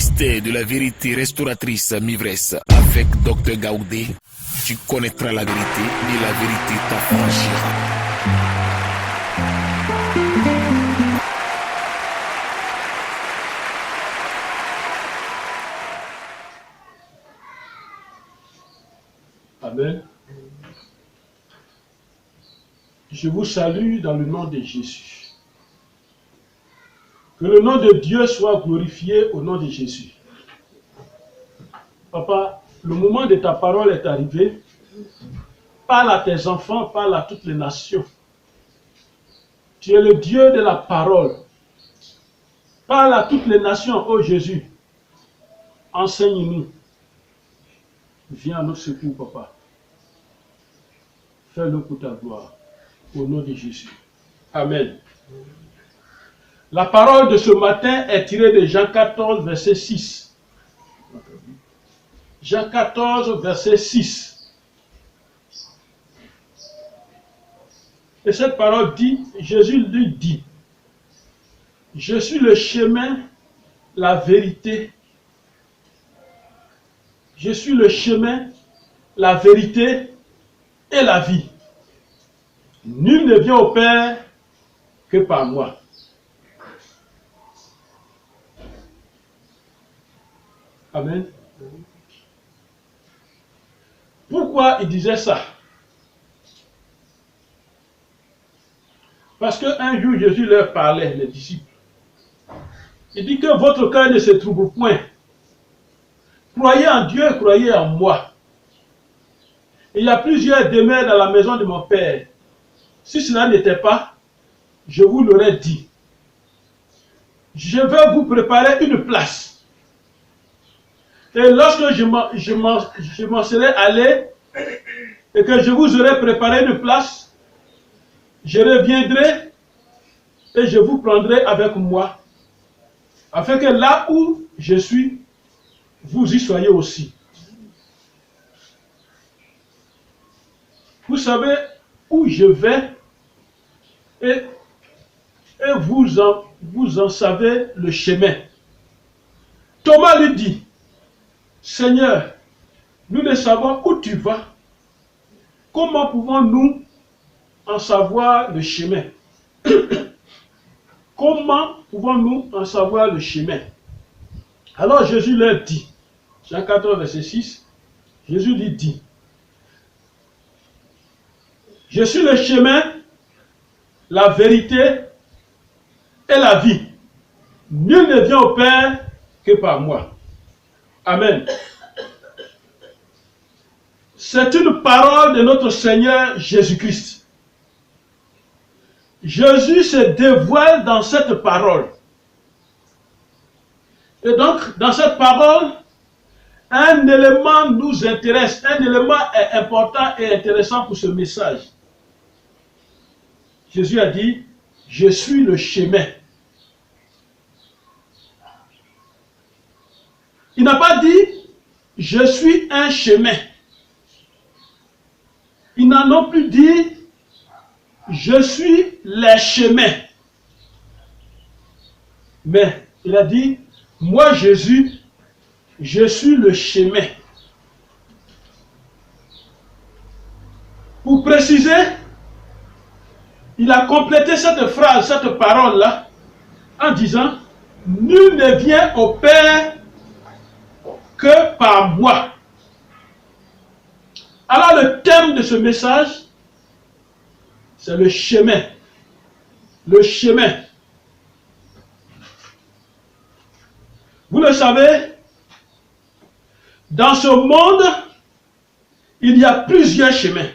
mystère de la vérité restauratrice Mivresse avec Dr Gaoudé. Tu connaîtras la vérité et la vérité t'affranchira. Amen. Je vous salue dans le nom de Jésus. Que le nom de Dieu soit glorifié au nom de Jésus. Papa, le moment de ta parole est arrivé. Parle à tes enfants, parle à toutes les nations. Tu es le Dieu de la parole. Parle à toutes les nations, ô Jésus. Enseigne-nous. Viens à nos secours, Papa. Fais-le pour ta gloire. Au nom de Jésus. Amen. La parole de ce matin est tirée de Jean 14, verset 6. Jean 14, verset 6. Et cette parole dit, Jésus lui dit, je suis le chemin, la vérité. Je suis le chemin, la vérité et la vie. Nul ne vient au Père que par moi. Amen. Pourquoi il disait ça? Parce qu'un jour, Jésus leur parlait, les disciples. Il dit que votre cœur ne se trouble point. Croyez en Dieu, croyez en moi. Il y a plusieurs demeures dans la maison de mon Père. Si cela n'était pas, je vous l'aurais dit. Je vais vous préparer une place. Et lorsque je m'en serai allé et que je vous aurai préparé une place, je reviendrai et je vous prendrai avec moi, afin que là où je suis, vous y soyez aussi. Vous savez où je vais et vous en savez le chemin. Thomas lui dit, Seigneur, nous ne savons où tu vas. Comment pouvons-nous en savoir le chemin? Comment pouvons-nous en savoir le chemin? Alors Jésus leur dit, Jean 14, verset 6, Jésus lui dit, je suis le chemin, la vérité et la vie. Nul ne vient au Père que par moi. Amen. C'est une parole de notre Seigneur Jésus-Christ. Jésus se dévoile dans cette parole. Et donc, dans cette parole, un élément nous intéresse, un élément est important et intéressant pour ce message. Jésus a dit, je suis le chemin. Il n'a pas dit, je suis un chemin. Il n'a non plus dit, je suis les chemins. Mais il a dit, moi Jésus, je suis le chemin. Pour préciser, il a complété cette phrase, cette parole-là, en disant, nul ne vient au Père que par moi. Alors le thème de ce message, c'est le chemin. Le chemin. Vous le savez, dans ce monde, il y a plusieurs chemins.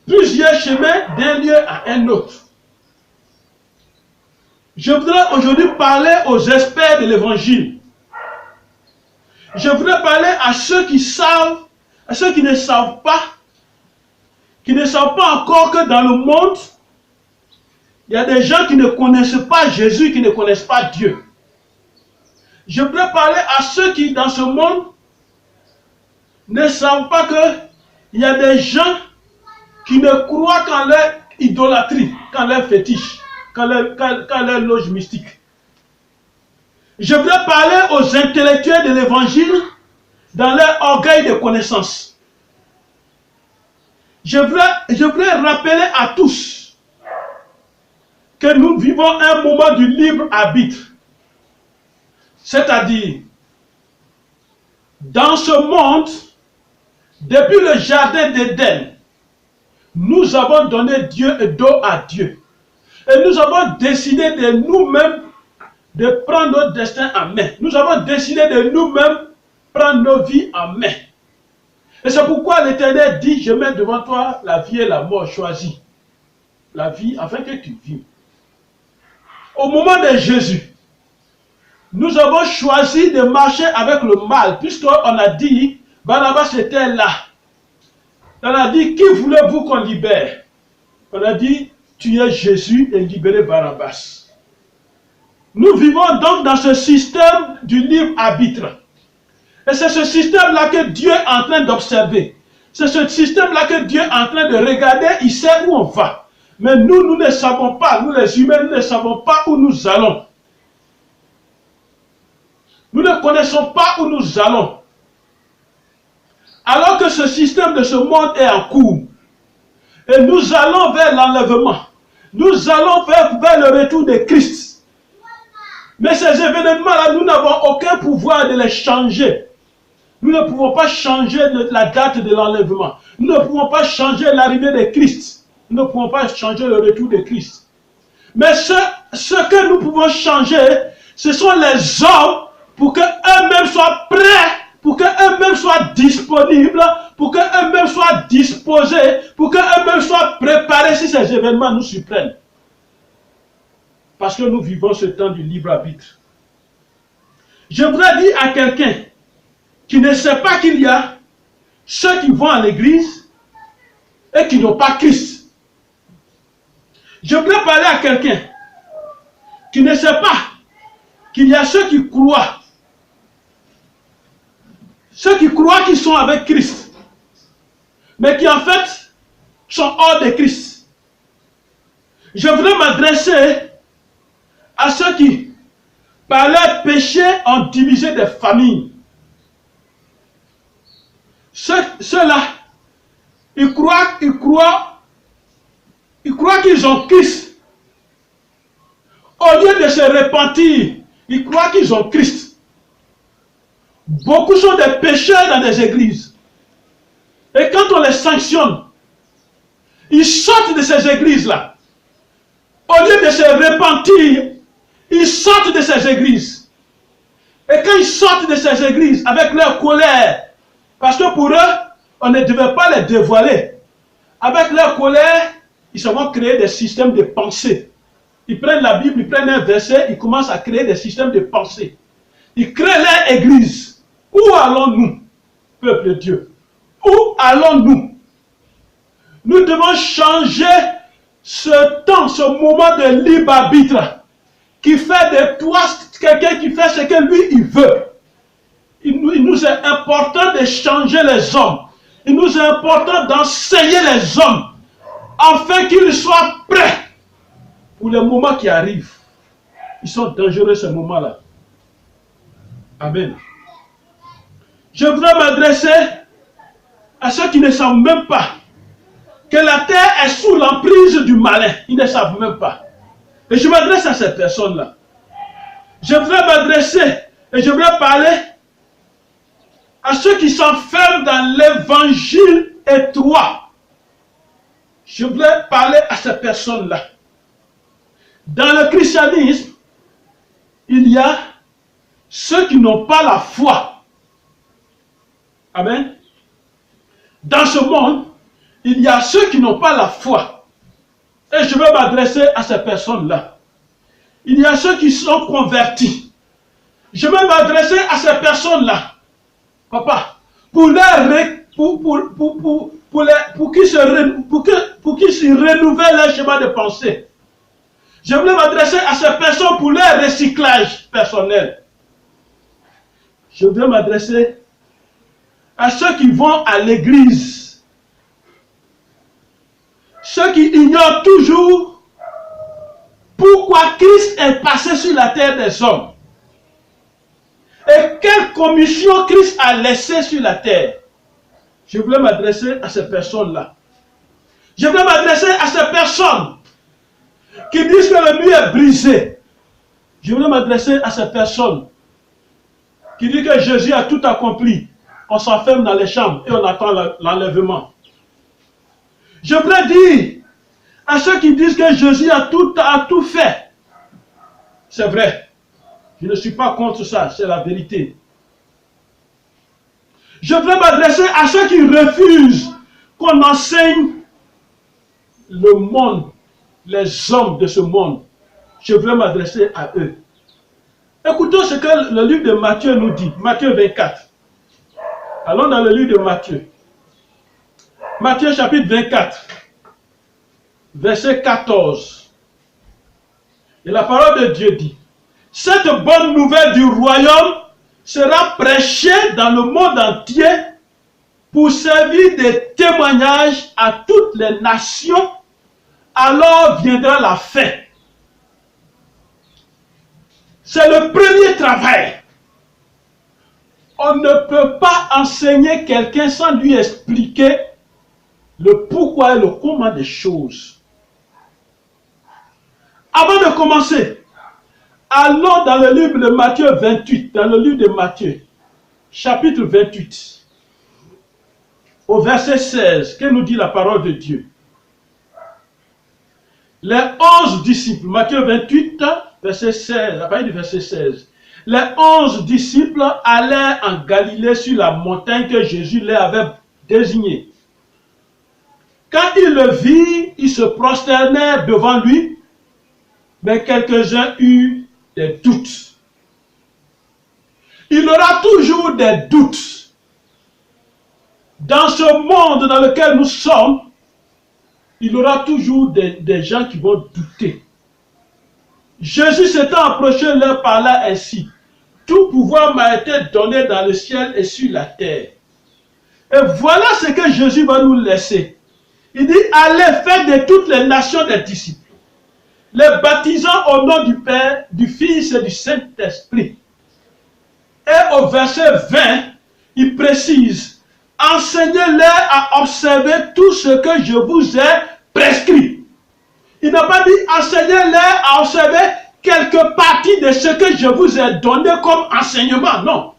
Plusieurs chemins d'un lieu à un autre. Je voudrais aujourd'hui parler aux experts de l'évangile. Je voudrais parler à ceux qui savent, à ceux qui ne savent pas encore que dans le monde, il y a des gens qui ne connaissent pas Jésus, qui ne connaissent pas Dieu. Je voudrais parler à ceux qui, dans ce monde, ne savent pas qu'il y a des gens qui ne croient qu'en leur idolâtrie, qu'en leur fétiche, qu'en leur loge mystique. Je voudrais parler aux intellectuels de l'évangile dans leur orgueil de connaissance. Je voudrais rappeler à tous que nous vivons un moment du libre arbitre. C'est-à-dire, dans ce monde, depuis le jardin d'Éden, nous avons donné Dieu et dos à Dieu. Et nous avons décidé de nous-mêmes de prendre notre destin en main. Nous avons décidé de nous-mêmes prendre nos vies en main. Et c'est pourquoi l'Éternel dit, je mets devant toi la vie et la mort, choisis la vie afin que tu vives. Au moment de Jésus, nous avons choisi de marcher avec le mal, puisqu'on a dit, Barnabas était là. On a dit, qui voulez-vous qu'on libère? On a dit, tu es Jésus et libérez Barnabas. Nous vivons donc dans ce système du libre arbitre. Et c'est ce système-là que Dieu est en train d'observer. C'est ce système-là que Dieu est en train de regarder, il sait où on va. Mais nous ne savons pas, nous les humains, nous ne savons pas où nous allons. Nous ne connaissons pas où nous allons. Alors que ce système de ce monde est en cours. Et nous allons vers l'enlèvement. Nous allons vers le retour de Christ. Mais ces événements-là, nous n'avons aucun pouvoir de les changer. Nous ne pouvons pas changer la date de l'enlèvement. Nous ne pouvons pas changer l'arrivée de Christ. Nous ne pouvons pas changer le retour de Christ. Mais ce que nous pouvons changer, ce sont les hommes pour qu'eux-mêmes soient prêts, pour qu'eux-mêmes soient disponibles, pour qu'eux-mêmes soient disposés, pour qu'eux-mêmes soient préparés si ces événements nous surprennent. Parce que nous vivons ce temps du libre arbitre. Je voudrais dire à quelqu'un qui ne sait pas qu'il y a ceux qui vont à l'église et qui n'ont pas Christ. Je voudrais parler à quelqu'un qui ne sait pas qu'il y a ceux qui croient. Ceux qui croient qu'ils sont avec Christ, mais qui en fait sont hors de Christ. Je voudrais m'adresser à ceux qui, par leur péché, ont divisé des familles. Ceux-là, ils croient qu'ils ont Christ. Au lieu de se repentir, ils croient qu'ils ont Christ. Beaucoup sont des pécheurs dans des églises. Et quand on les sanctionne, ils sortent de ces églises-là. Au lieu de se repentir, ils sortent de ces églises. Et quand ils sortent de ces églises avec leur colère, parce que pour eux, on ne devait pas les dévoiler. Avec leur colère, ils se vont créer des systèmes de pensée. Ils prennent la Bible, ils prennent un verset, ils commencent à créer des systèmes de pensée. Ils créent leur église. Où allons-nous, peuple de Dieu? Où allons-nous? Nous devons changer ce temps, ce moment de libre arbitre qui fait de toi quelqu'un qui fait ce que lui il veut. Il nous est important de changer les hommes. Il nous est important d'enseigner les hommes afin qu'ils soient prêts pour les moments qui arrivent. Ils sont dangereux ces moments-là. Amen. Je voudrais m'adresser à ceux qui ne savent même pas que la terre est sous l'emprise du malin. Ils ne savent même pas. Et je m'adresse à ces personnes-là. Je voudrais m'adresser et je voudrais parler à ceux qui s'enferment dans l'évangile étroit. Je voudrais parler à ces personnes-là. Dans le christianisme, il y a ceux qui n'ont pas la foi. Amen. Dans ce monde, il y a ceux qui n'ont pas la foi. Et je veux m'adresser à ces personnes-là. Il y a ceux qui sont convertis. Je veux m'adresser à ces personnes-là. Papa, pour qu'ils se renouvellent leur schéma de pensée. Je voulais m'adresser à ces personnes pour leur recyclage personnel. Je voudrais m'adresser à ceux qui vont à l'église. Ceux qui ignorent toujours pourquoi Christ est passé sur la terre des hommes. Et quelle commission Christ a laissée sur la terre? Je voulais m'adresser à ces personnes-là. Je voulais m'adresser à ces personnes qui disent que le mur est brisé. Je voulais m'adresser à ces personnes qui disent que Jésus a tout accompli. On s'enferme dans les chambres et on attend l'enlèvement. Je voulais dire à ceux qui disent que Jésus a tout fait. C'est vrai. Je ne suis pas contre ça, c'est la vérité. Je voulais m'adresser à ceux qui refusent qu'on enseigne le monde, les hommes de ce monde. Je voulais m'adresser à eux. Écoutons ce que le livre de Matthieu nous dit. Matthieu 24. Allons dans le livre de Matthieu. Matthieu chapitre 24. Verset 14. Et la parole de Dieu dit: cette bonne nouvelle du royaume sera prêchée dans le monde entier pour servir de témoignage à toutes les nations. Alors viendra la fin. C'est le premier travail. On ne peut pas enseigner quelqu'un sans lui expliquer le pourquoi et le comment des choses. Avant de commencer, allons dans le livre de Matthieu 28, dans le livre de Matthieu, chapitre 28, au verset 16, que nous dit la parole de Dieu. Les 11 disciples, Matthieu 28, verset 16, à partir du verset 16. Les 11 disciples allaient en Galilée sur la montagne que Jésus leur avait désignée. Quand ils le virent, ils se prosternèrent devant lui, mais quelques-uns eurent des doutes. Il y aura toujours des doutes. Dans ce monde dans lequel nous sommes, il y aura toujours des gens qui vont douter. Jésus s'étant approché leur parla ainsi: tout pouvoir m'a été donné dans le ciel et sur la terre. Et voilà ce que Jésus va nous laisser. Il dit: allez faire de toutes les nations des disciples, les baptisant au nom du Père, du Fils et du Saint-Esprit. Et au verset 20, il précise: enseignez-leur à observer tout ce que je vous ai prescrit. Il n'a pas dit enseignez-leur à observer quelques parties de ce que je vous ai donné comme enseignement. Non.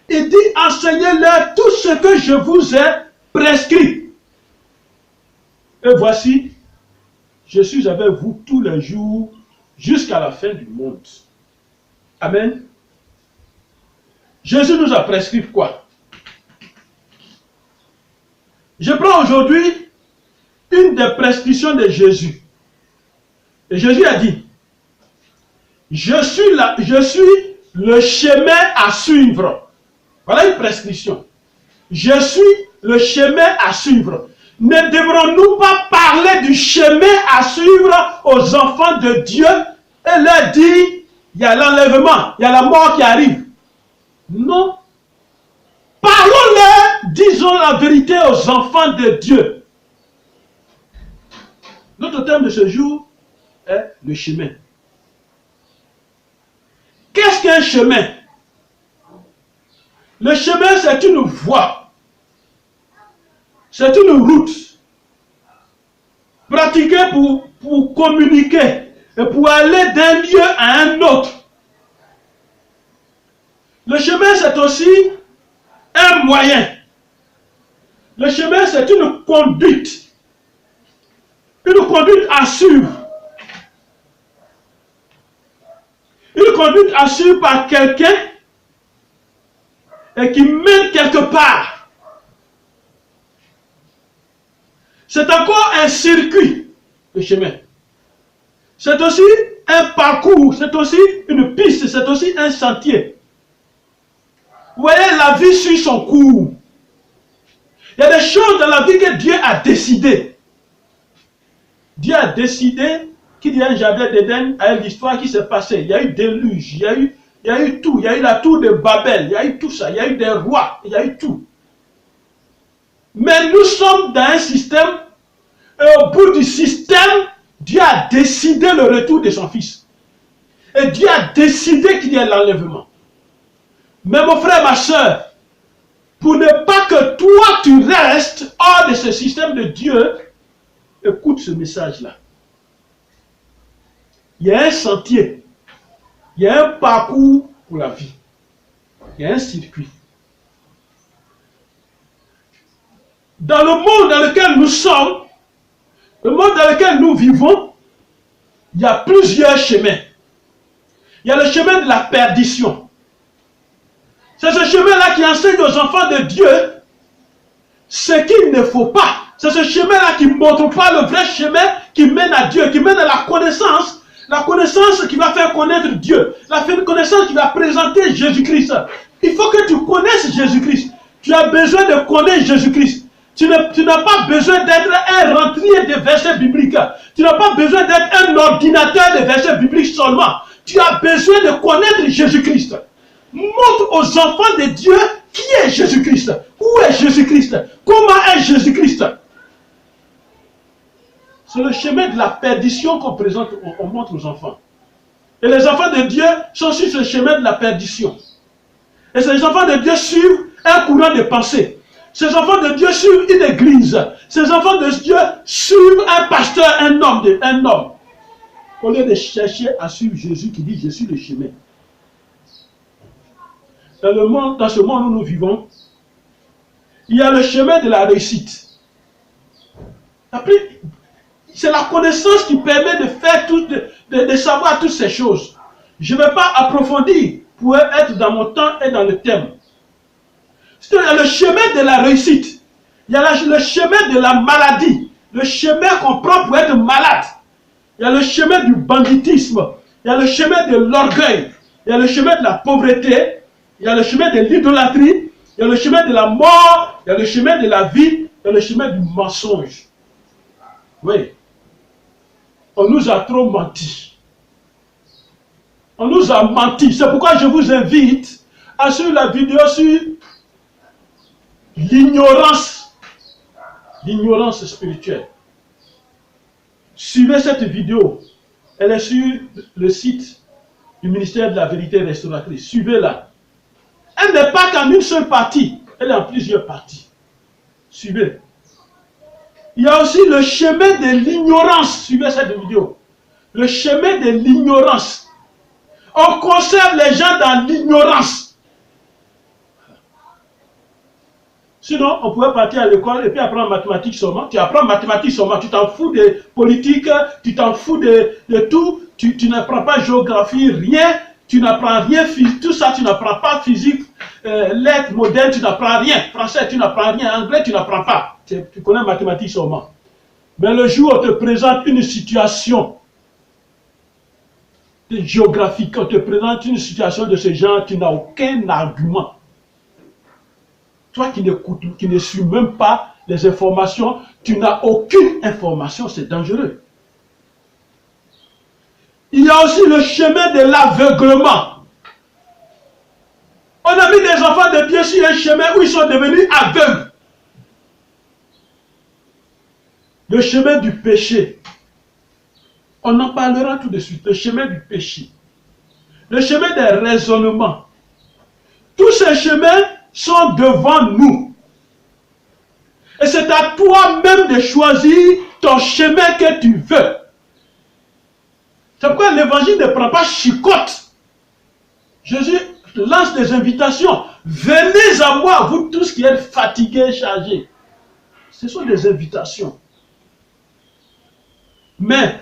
Il dit enseignez-leur tout ce que je vous ai prescrit. Et voici, je suis avec vous tous les jours jusqu'à la fin du monde. Amen. Jésus nous a prescrit quoi? Je prends aujourd'hui une des prescriptions de Jésus. Et Jésus a dit: je suis le chemin à suivre. Voilà une prescription. Je suis le chemin à suivre. Ne devrons-nous pas parler du chemin à suivre aux enfants de Dieu et leur dire: il y a l'enlèvement, il y a la mort qui arrive? Non. Parlons-leur, disons la vérité aux enfants de Dieu. Notre thème de ce jour est le chemin. Qu'est-ce qu'un chemin? Le chemin, c'est une voie. C'est une route. Pratiquée pour communiquer et pour aller d'un lieu à un autre. Le chemin, c'est aussi un moyen. Le chemin, c'est une conduite. Une conduite à suivre. Une conduite à suivre par quelqu'un et qui mène quelque part. C'est encore un circuit, le chemin. C'est aussi un parcours, c'est aussi une piste, c'est aussi un sentier. Vous voyez, la vie suit son cours. Il y a des choses dans la vie que Dieu a décidé. Dieu a décidé qu'il y a un jardin d'Éden avec l'histoire qui s'est passée. Il y a eu déluge, il y a eu tout. Il y a eu la tour de Babel, il y a eu tout ça. Il y a eu des rois, il y a eu tout. Mais nous sommes dans un système, et au bout du système, Dieu a décidé le retour de son fils. Et Dieu a décidé qu'il y ait l'enlèvement. Mais mon frère, ma soeur, pour ne pas que toi tu restes hors de ce système de Dieu, écoute ce message-là. Il y a un sentier, il y a un parcours pour la vie, il y a un circuit. Dans le monde dans lequel nous sommes, le monde dans lequel nous vivons, il y a plusieurs chemins. Il y a le chemin de la perdition. C'est ce chemin-là qui enseigne aux enfants de Dieu ce qu'il ne faut pas. C'est ce chemin-là qui ne montre pas le vrai chemin qui mène à Dieu, qui mène à la connaissance qui va faire connaître Dieu, la connaissance qui va présenter Jésus-Christ. Il faut que tu connaisses Jésus-Christ. Tu as besoin de connaître Jésus-Christ. Tu n'as pas besoin d'être un rentier de versets bibliques. Tu n'as pas besoin d'être un ordinateur de versets bibliques seulement. Tu as besoin de connaître Jésus-Christ. Montre aux enfants de Dieu qui est Jésus-Christ. Où est Jésus-Christ? Comment est Jésus-Christ? C'est le chemin de la perdition qu'on présente, on montre aux enfants. Et les enfants de Dieu sont sur ce chemin de la perdition. Et ces enfants de Dieu suivent un courant de pensée. Ces enfants de Dieu suivent une église. Ces enfants de Dieu suivent un pasteur, un homme. Au lieu de chercher à suivre Jésus qui dit « Je suis le chemin ». Dans ce monde où nous vivons, il y a le chemin de la réussite. Après, c'est la connaissance qui permet de faire de savoir toutes ces choses. Je ne vais pas approfondir pour être dans mon temps et dans le thème. Il y a le chemin de la réussite. Il y a le chemin de la maladie. Le chemin qu'on prend pour être malade. Il y a le chemin du banditisme. Il y a le chemin de l'orgueil. Il y a le chemin de la pauvreté. Il y a le chemin de l'idolâtrie. Il y a le chemin de la mort. Il y a le chemin de la vie. Il y a le chemin du mensonge. Oui. On nous a trop menti. On nous a menti. C'est pourquoi je vous invite à suivre la vidéo sur l'ignorance spirituelle. Suivez cette vidéo. Elle est sur le site du ministère de la vérité restauratrice. Suivez-la. Elle n'est pas qu'en une seule partie. Elle est en plusieurs parties. Suivez. Il y a aussi le chemin de l'ignorance. Suivez cette vidéo. Le chemin de l'ignorance. On conserve les gens dans l'ignorance. Sinon, on pouvait partir à l'école et puis apprendre mathématiques seulement. Tu apprends mathématiques seulement. Tu t'en fous des politiques, tu t'en fous de tout. Tu n'apprends pas géographie, rien. Tu n'apprends rien, tout ça, tu n'apprends pas physique, lettres modernes, tu n'apprends rien. Français, tu n'apprends rien. Anglais, tu n'apprends pas. Tu connais mathématiques seulement. Mais le jour où on te présente une situation géographique, on te présente une situation de ce genre, tu n'as aucun argument. Toi qui ne suis même pas les informations, tu n'as aucune information, c'est dangereux. Il y a aussi le chemin de l'aveuglement. On a mis des enfants de Dieu sur un chemin où ils sont devenus aveugles. Le chemin du péché. On en parlera tout de suite. Le chemin du péché. Le chemin des raisonnements. Tous ces chemins sont devant nous. Et c'est à toi-même de choisir ton chemin que tu veux. C'est pourquoi l'évangile ne prend pas chicotte. Jésus lance des invitations. Venez à moi, vous tous qui êtes fatigués et chargés. Ce sont des invitations. Mais,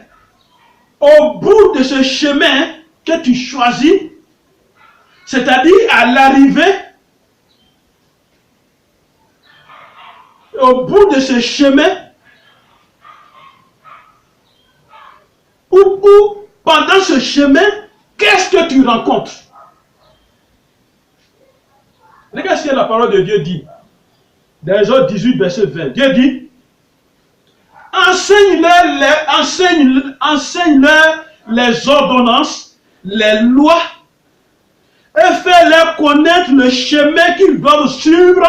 au bout de ce chemin que tu choisis, c'est-à-dire à l'arrivée, au bout de ce chemin, ou pendant ce chemin, qu'est-ce que tu rencontres? Regardez ce que la parole de Dieu dit. Dans Exode 18, verset 20. Dieu dit, enseigne-leur les ordonnances, les lois, et fais-leur connaître le chemin qu'ils doivent suivre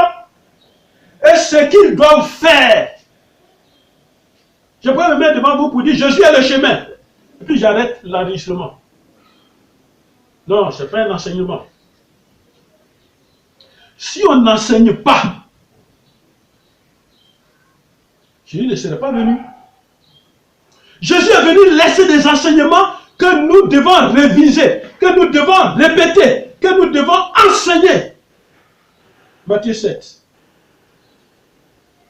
et ce qu'ils doivent faire. Je peux me mettre devant vous pour dire, Jésus est le chemin. Et puis j'arrête l'enregistrement. Non, ce n'est pas un enseignement. si on n'enseigne pas, Jésus ne serait pas venu. Jésus est venu laisser des enseignements que nous devons réviser, que nous devons répéter, que nous devons enseigner. Matthieu 7.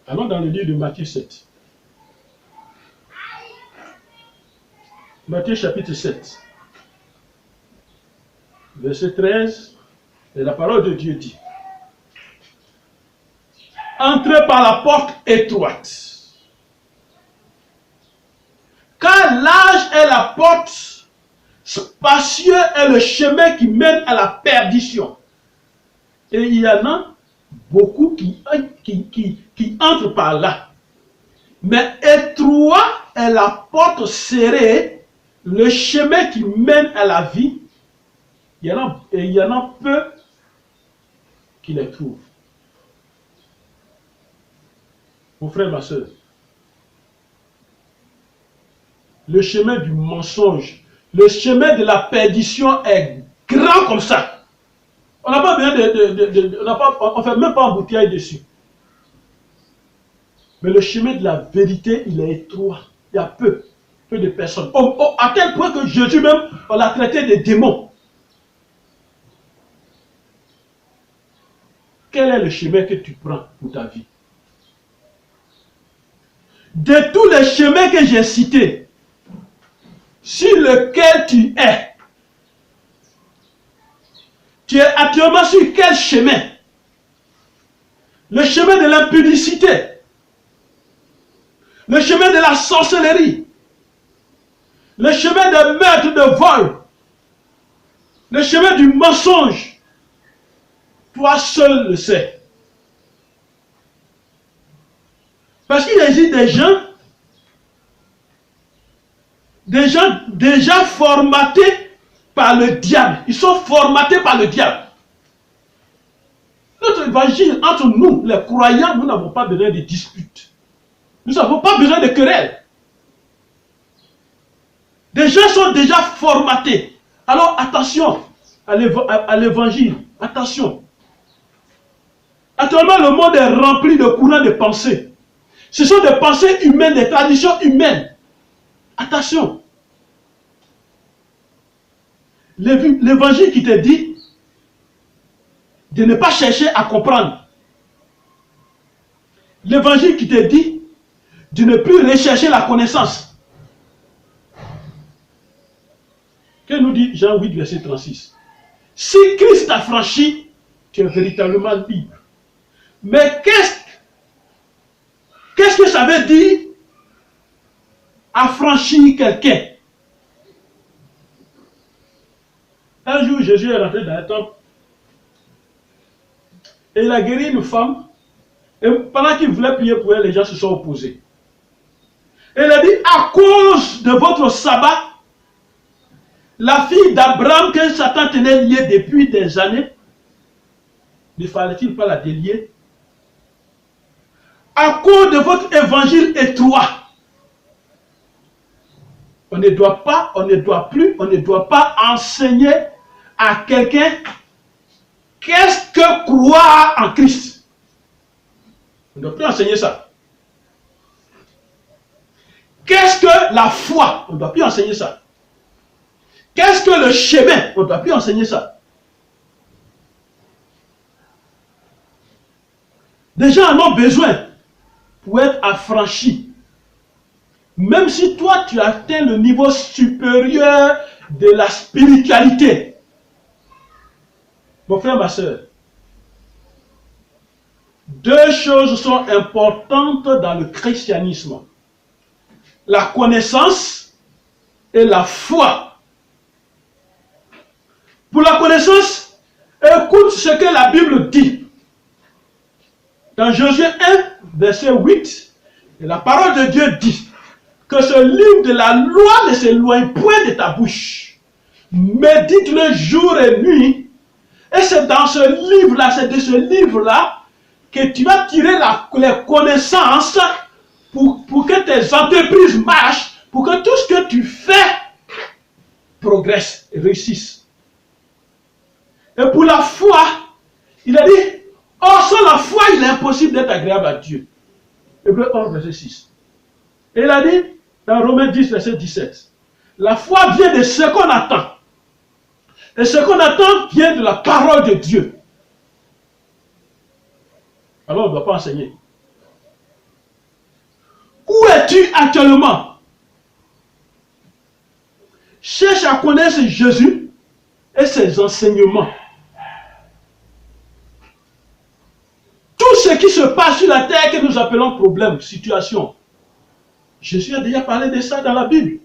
Allons dans le livre de Matthieu 7. Matthieu chapitre 7. Verset 13. Et la parole de Dieu dit: entrez par la porte étroite. Car large est la porte, spacieux est le chemin qui mène à la perdition. Et il y en a beaucoup qui entrent par là. Mais étroit est la porte serrée, le chemin qui mène à la vie. Il y en a peu qui les trouvent. Mon frère, ma soeur, le chemin du mensonge, le chemin de la perdition est grand comme ça. On n'a pas besoin on ne fait même pas embouteillage dessus. Mais le chemin de la vérité, il est étroit. Il y a peu de personnes. À tel point que Jésus même, on l'a traité de démons. Quel est le chemin que tu prends pour ta vie? De tous les chemins que j'ai cités, sur lequel tu es actuellement sur quel chemin? Le chemin de l'impudicité, le chemin de la sorcellerie, le chemin de meurtre, de vol, le chemin du mensonge. Toi seul le sais. Parce qu'il existe des gens déjà formatés par le diable. Ils sont formatés par le diable. Notre évangile, entre nous, les croyants, nous n'avons pas besoin de disputes. Nous n'avons pas besoin de querelles. Des gens sont déjà formatés. Alors attention à l'évangile. Attention. Actuellement, le monde est rempli de courants de pensée. Ce sont des pensées humaines, des traditions humaines. Attention. L'évangile qui te dit de ne pas chercher à comprendre. L'évangile qui te dit de ne plus rechercher la connaissance. Que nous dit Jean 8, verset 36? Si Christ t'a franchi, tu es véritablement libre. Mais qu'est-ce que ça veut dire affranchir quelqu'un? Un jour, Jésus est rentré dans le temple et il a guéri une femme. Et pendant qu'il voulait prier pour elle, les gens se sont opposés. Et il a dit, à cause de votre sabbat, la fille d'Abraham que Satan tenait liée depuis des années, ne fallait-il pas la délier? À cause de votre évangile étroit, on ne doit pas enseigner à quelqu'un qu'est-ce que croire en Christ. On ne doit plus enseigner ça. Qu'est-ce que la foi? On ne doit plus enseigner ça. Qu'est-ce que le chemin? On ne doit plus enseigner ça. Des gens en ont besoin pour être affranchis. Même si toi, tu atteins le niveau supérieur de la spiritualité. Mon frère, ma soeur, deux choses sont importantes dans le christianisme. La connaissance et la foi. Pour la connaissance, écoute ce que la Bible dit. Dans Josué 1, verset 8, la parole de Dieu dit que ce livre de la loi ne s'éloigne point de ta bouche. Médite-le jour et nuit. Et c'est dans ce livre-là, c'est de ce livre-là que tu vas tirer les connaissances pour que tes entreprises marchent, pour que tout ce que tu fais progresse et réussisse. Et pour la foi, il a dit, impossible d'être agréable à Dieu. Hébreux 11, verset 6. Et il a dit, dans Romains 10, verset 17, la foi vient de ce qu'on attend. Et ce qu'on attend vient de la parole de Dieu. Alors on ne doit pas enseigner. Où es-tu actuellement? Cherche à connaître Jésus et ses enseignements. Tout ce qui se passe sur la terre que nous appelons problème, situation, Jésus a déjà parlé de ça dans la Bible.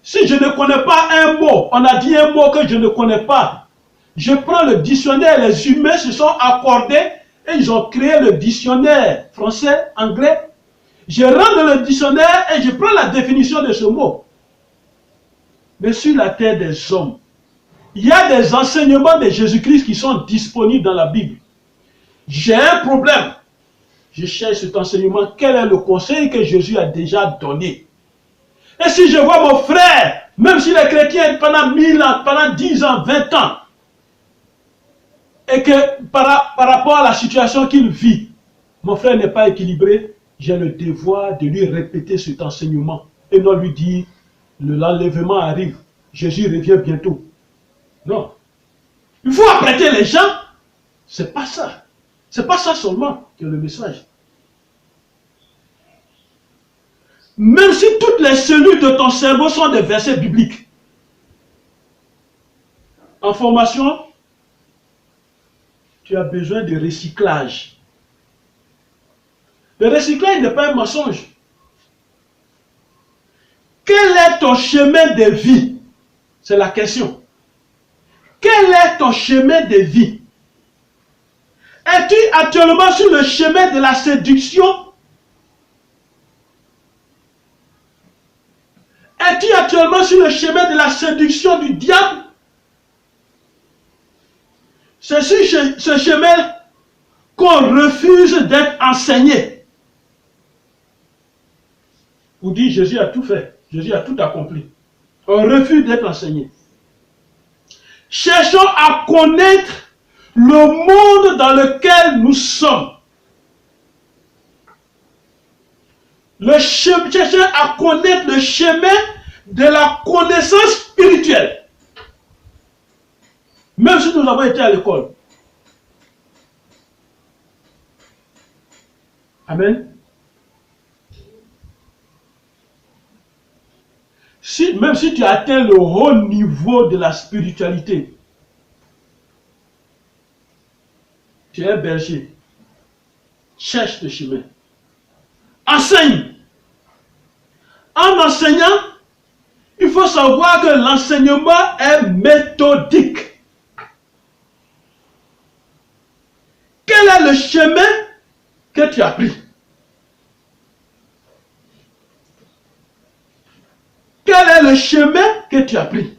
Si je ne connais pas un mot, on a dit un mot que je ne connais pas, je prends le dictionnaire, les humains se sont accordés et ils ont créé le dictionnaire français, anglais. Je rentre dans le dictionnaire et je prends la définition de ce mot. Mais sur la terre des hommes, il y a des enseignements de Jésus-Christ qui sont disponibles dans la Bible. J'ai un problème. Je cherche cet enseignement. Quel est le conseil que Jésus a déjà donné? Et si je vois mon frère, même s'il est chrétien pendant 1000 ans, pendant 10 ans, 20 ans, et que par rapport à la situation qu'il vit, mon frère n'est pas équilibré, j'ai le devoir de lui répéter cet enseignement et non lui dire, l'enlèvement arrive, Jésus revient bientôt. Non. Il faut apprêter les gens. C'est pas ça. C'est pas ça seulement que le message. Même si toutes les cellules de ton cerveau sont des versets bibliques. En formation, tu as besoin de recyclage. Le recyclage n'est pas un mensonge. Quel est ton chemin de vie? C'est la question. Quel est ton chemin de vie? Es-tu actuellement sur le chemin de la séduction? Es-tu actuellement sur le chemin de la séduction du diable? C'est sur ce chemin qu'on refuse d'être enseigné. Vous dites, Jésus a tout fait. Jésus a tout accompli. On refuse d'être enseigné. Cherchons à connaître le monde dans lequel nous sommes. Cherchons à connaître le chemin de la connaissance spirituelle. Même si nous avons été à l'école. Amen. Même si tu as atteint le haut niveau de la spiritualité, tu es berger. Cherche le chemin. Enseigne. En enseignant, il faut savoir que l'enseignement est méthodique. Quel est le chemin que tu as pris? Quel est le chemin que tu as pris?